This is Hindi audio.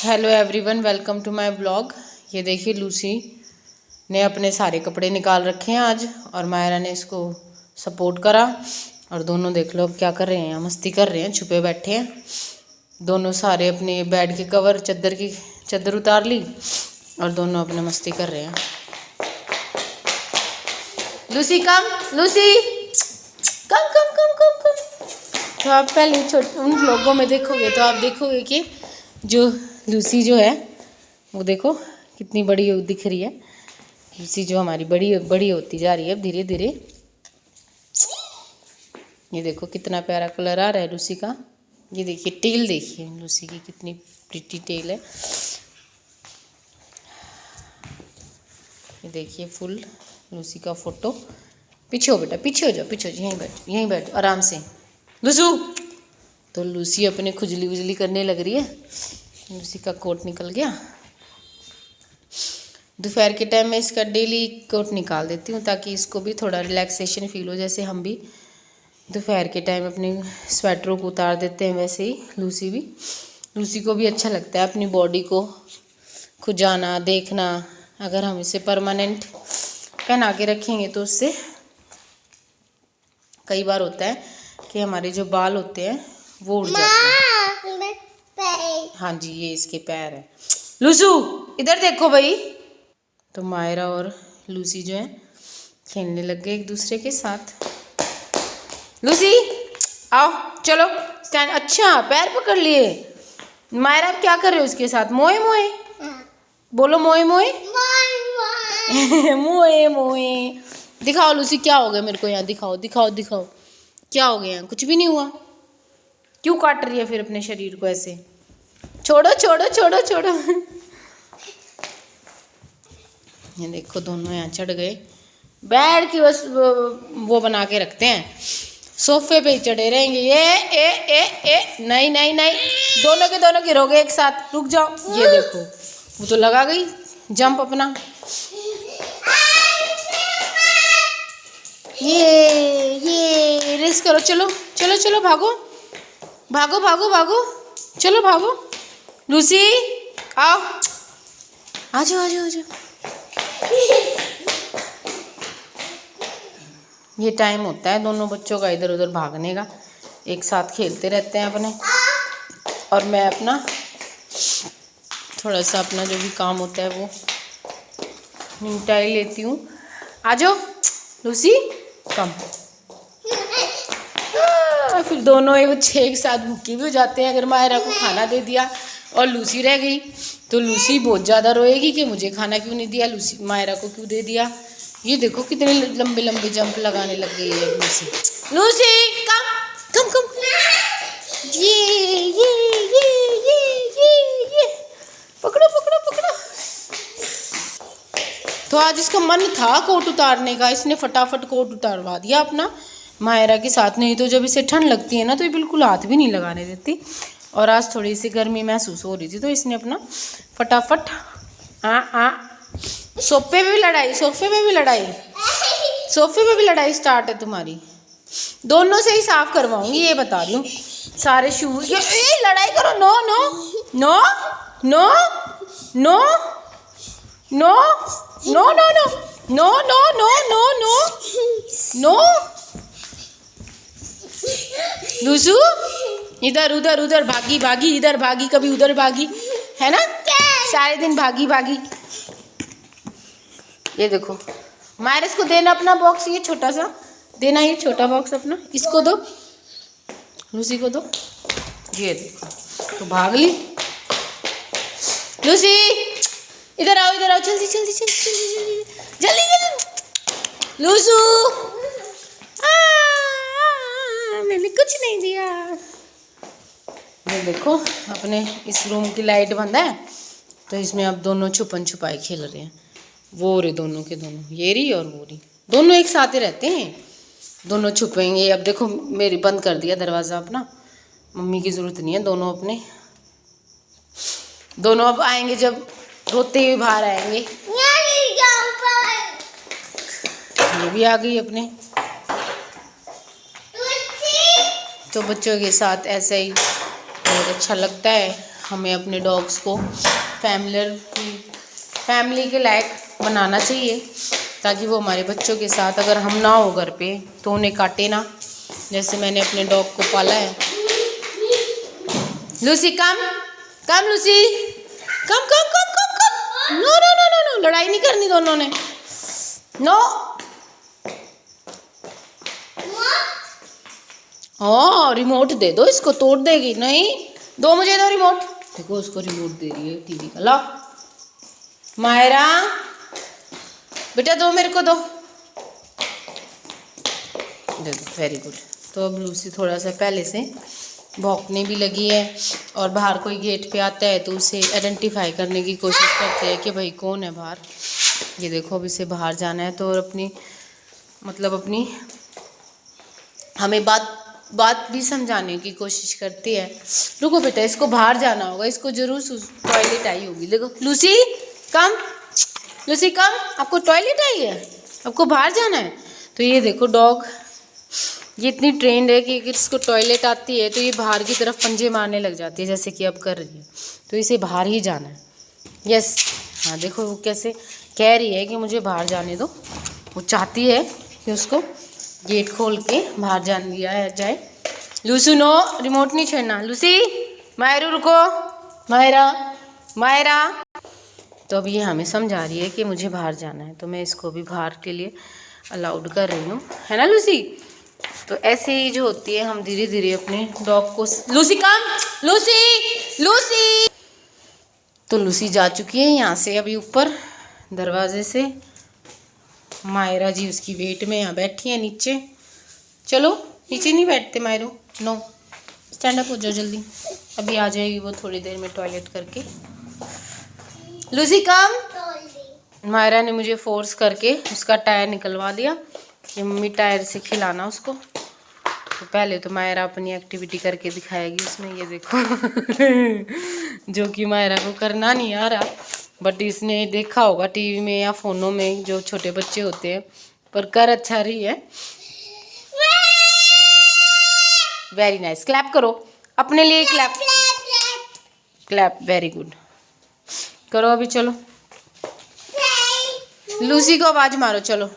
Hello everyone, welcome to my blog. ये देखिए लूसी ने अपने सारे कपड़े निकाल रखे हैं आज, और मायरा ने इसको सपोर्ट करा। और दोनों देख लो अब क्या कर रहे हैं, मस्ती कर रहे हैं, छुपे बैठे हैं दोनों। सारे अपने बेड के कवर, चादर उतार ली और दोनों अपने मस्ती कर रहे हैं। लूसी कम, Lucy come come come come कम। तो आप पहले उन व्लॉगों में देखोगे तो आप देखोगे कि जो लूसी जो है वो देखो कितनी बड़ी दिख रही है। लूसी जो हमारी बड़ी बड़ी होती जा रही है धीरे धीरे। ये देखो कितना प्यारा कलर आ रहा है लूसी का। ये देखिए टेल, देखिए लूसी की कितनी प्रिटी टेल है। ये देखिए फुल लूसी का फोटो। पीछे हो बेटा, पीछे हो जाओ, पीछे हो जाओ, यहीं बैठ आराम से लूसू। तो लूसी अपने खुजली उजली करने लग रही है। लूसी का कोट निकल गया। दोपहर के टाइम में इसका डेली कोट निकाल देती हूँ ताकि इसको भी थोड़ा रिलैक्सेशन फील हो। जैसे हम भी दोपहर के टाइम अपने स्वेटरों को उतार देते हैं, वैसे ही लूसी को भी अच्छा लगता है अपनी बॉडी को खुजाना, देखना। अगर हम इसे परमानेंट पहना के रखेंगे तो उससे कई बार होता है कि हमारे जो बाल होते हैं वो उड़ जाते हैं। हाँ जी, ये इसके पैर है। लूसू इधर देखो भाई। तो मायरा और लूसी जो है खेलने लग गए एक दूसरे के साथ। लूसी आओ, चलो स्टैंड। अच्छा पैर पकड़ लिए। मायरा आप क्या कर रहे हो उसके साथ? मोए मोए बोलो, मोए मोए मोए मोए। दिखाओ लूसी क्या हो गया, मेरे को यहाँ दिखाओ दिखाओ दिखाओ क्या हो गया। कुछ भी नहीं हुआ। क्यों काट रही है फिर अपने शरीर को ऐसे? छोड़ो छोड़ो छोड़ो छोड़ो। ये देखो दोनों यहाँ चढ़ गए। बैठ के बस वो बना के रखते हैं, सोफे पे ही चढ़े रहेंगे। ए नहीं नहीं नहीं, दोनों के गिरोगे एक साथ। रुक जाओ। ये देखो वो तो लगा गई जंप अपना। ये रेस करो, चलो चलो चलो, भागो भागो भागो भागो, चलो भागो। लूसी आओ, आ जाओ आ जाओ आ जाओ। ये टाइम होता है दोनों बच्चों का इधर उधर भागने का, एक साथ खेलते रहते हैं अपने। और मैं अपना थोड़ा सा अपना जो भी काम होता है वो निपटा ही लेती हूँ। आ जाओ लूसी कम। फिर दोनों ये बच्चे एक साथ भूखे भी हो जाते हैं। अगर मायरा को खाना दे दिया और लूसी रह गई तो लूसी बहुत ज़्यादा रोएगी कि मुझे खाना क्यों नहीं दिया, लूसी मायरा को क्यों दे दिया। ये देखो कितने लंबे लंबे जंप लगाने लग गई है लूसी। लूसी कम कम कम। ये पकड़ो पकड़ो पकड़ो। तो आज इसका मन था कोट उतारने का, इसने फटाफट कोट उतारवा दिया अपना मायरा के साथ। नहीं तो जब इसे ठंड लगती है ना तो ये बिल्कुल हाथ भी नहीं लगाने देती। और आज थोड़ी सी गर्मी महसूस हो रही थी तो इसने अपना फटाफट सोफे पे भी लड़ाई, सोफे पे भी लड़ाई, सोफे पे भी लड़ाई स्टार्ट है तुम्हारी। दोनों से ही साफ करवाऊंगी, ये बता रही हूँ। सारे शूज लड़ाई करो। No no no no no no no no no no no no no no no. लूसू इधर उधर उधर भागी भागी, इधर भागी कभी उधर भागी, है ना? सारे दिन भागी भागी। ये देखो मायरस को देना अपना बॉक्स, ये छोटा सा देना, ये छोटा बॉक्स अपना इसको दो, लूसी को दो। ये देखो तो भाग ली। लूसी इधर आओ जल्दी जल्दी जल्दी जल्दी जल्दी। लूसू मैंने कुछ नहीं दिया। ये देखो अपने इस रूम की लाइट बंद है तो इसमें अब दोनों छुपन छुपाई खेल रहे हैं। वो रे दोनों के दोनों, ये रही और वो रही, दोनों एक साथ ही रहते हैं। दोनों छुपेंगे। अब देखो मेरी बंद कर दिया दरवाज़ा अपना, मम्मी की ज़रूरत नहीं है। दोनों अपने दोनों अब आएंगे जब रोते हुए बाहर आएंगे। ये भी आ गई अपने। तो बच्चों के साथ ऐसे ही बहुत अच्छा लगता है। हमें अपने डॉग्स को फैमिली के लायक बनाना चाहिए, ताकि वो हमारे बच्चों के साथ, अगर हम ना हो घर पे तो उन्हें काटे ना, जैसे मैंने अपने डॉग को पाला है। Lucy come come, Lucy come come come come come. No no no no no, लड़ाई नहीं करनी दोनों ने, नो। हाँ रिमोट दे दो इसको, तोड़ देगी। नहीं दो, मुझे दो रिमोट। देखो उसको रिमोट दे रही है टीवी का। लो मायरा बेटा दो, मेरे को दो, दे दो। Very good. तो अब लूसी थोड़ा सा पहले से भौंकने भी लगी है, और बाहर कोई गेट पे आता है तो उसे आइडेंटिफाई करने की कोशिश करते हैं कि भाई कौन है बाहर। ये देखो अब इसे बाहर जाना है, तो अपनी हमें बात भी समझाने की कोशिश करती है। रुको बेटा, इसको बाहर जाना होगा, इसको जरूर टॉयलेट आई होगी। देखो लूसी कम, लूसी कम, आपको टॉयलेट आई है, आपको बाहर जाना है। तो ये देखो डॉग ये इतनी ट्रेंड है कि अगर इसको टॉयलेट आती है तो ये बाहर की तरफ पंजे मारने लग जाती है, जैसे कि अब कर रही है। तो इसे बाहर ही जाना है। यस, हाँ देखो वो कैसे कह रही है कि मुझे बाहर जाने दो। वो चाहती है कि उसको गेट खोल के बाहर जाने दिया जाए। लूसू नो, रिमोट नहीं छेड़ना। लूसी, मायरू रुको, मायरा। तो अब ये हमें समझा रही है कि मुझे बाहर जाना है, तो मैं इसको भी बाहर के लिए अलाउड कर रही हूँ, है ना लूसी। तो ऐसे ही जो होती है, हम धीरे धीरे अपने डॉग को। लूसी कम, लूसी। तो लूसी जा चुकी है यहाँ से अभी ऊपर दरवाजे से। मायरा जी उसकी वेट में यहाँ बैठी है नीचे। चलो नीचे नहीं बैठते मायरो, नो, स्टैंड अप हो जाओ जल्दी, अभी आ जाएगी वो थोड़ी देर में टॉयलेट करके। लूसी कम। मायरा ने मुझे फोर्स करके उसका टायर निकलवा दिया कि मम्मी टायर से खिलाना उसको। तो पहले तो मायरा अपनी एक्टिविटी करके दिखाएगी उसमें, ये देखो जो कि मायरा को करना नहीं आ रहा, बट इसने देखा होगा टीवी में या फ़ोनों में जो छोटे बच्चे होते हैं, पर कर अच्छा रही है। वेरी नाइस, क्लैप करो अपने लिए, क्लैप, वेरी गुड। करो अभी, चलो लूसी को आवाज़ मारो, चलो।